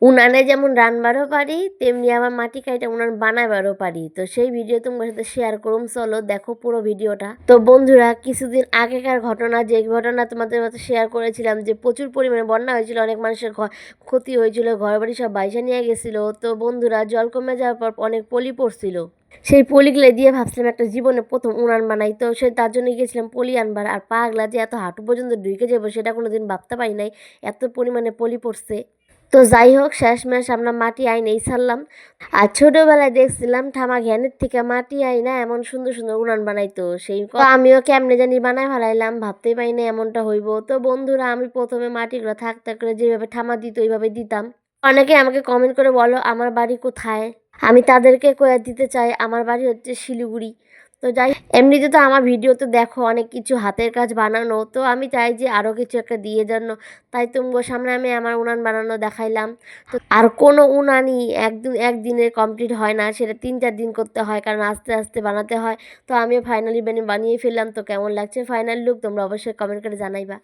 উনানে যেমন রান্নাবারও পারি, তেমনি আমার মাটি কাইটা উনান বানাবারও পারি। তো সেই ভিডিও তোমার সাথে শেয়ার করুম, চলো দেখো পুরো ভিডিওটা। তো বন্ধুরা, কিছুদিন আগেকার ঘটনা, যে ঘটনা তোমাদের মতো শেয়ার করেছিলাম যে প্রচুর পরিমাণে বন্যা হয়েছিল, অনেক মানুষের ক্ষতি হয়েছিল, ঘর বাড়ি সব বাইসা নিয়ে গেছিলো। তো বন্ধুরা, জল কমে যাওয়ার পর অনেক পলি পড়ছিল। সেই পলিগুলো দিয়ে ভাবছিলাম একটা জীবনে প্রথম উনান বানাই। তো তার জন্য গিয়েছিলাম পলি আনবার। আর পাগলা যে এত হাঁটু পর্যন্ত ঢুকে যাবো সেটা কোনোদিন ভাবতে পারি নাই, এত পরিমাণে পলি পড়ছে। তো যাই হোক, শেষমেশ আমরা মাটি আইনেই ছাড়লাম। আর ছোটবেলায় দেখছিলাম ঠামা ঘ্যানের থেকে মাটি আইনা এমন সুন্দর সুন্দর উনান বানাইতো, সেই আমিও কেমনে জানি বানাই ফেলাইলাম, ভাবতেই পারি না এমনটা হইব। তো বন্ধুরা, আমি প্রথমে মাটিগুলো থাক থাক করে যেভাবে ঠামা দিত ওইভাবে দিতাম। অনেকে আমাকে কমেন্ট করে বলো আমার বাড়ি কোথায়, আমি তাদেরকে কয়ে দিতে চাই আমার বাড়ি হচ্ছে শিলিগুড়ি। তো যাই, এমনিতে তো আমার ভিডিওতে দেখো অনেক কিছু হাতের কাজ বানানো, তো আমি চাই যে আরও কিছু একটা দিয়ে জন্য, তাই তোমার সামনে আমি আমার উনান বানানো দেখাইলাম। তো আর কোনো উনানই একদিনে কমপ্লিট হয় না, সেটা 3-4 দিন করতে হয়, কারণ আস্তে আস্তে বানাতে হয়। তো আমিও ফাইনালি বানিয়ে ফেললাম। তো কেমন লাগছে ফাইনাল লুক তোমরা অবশ্যই কমেন্ট করে জানাইবা।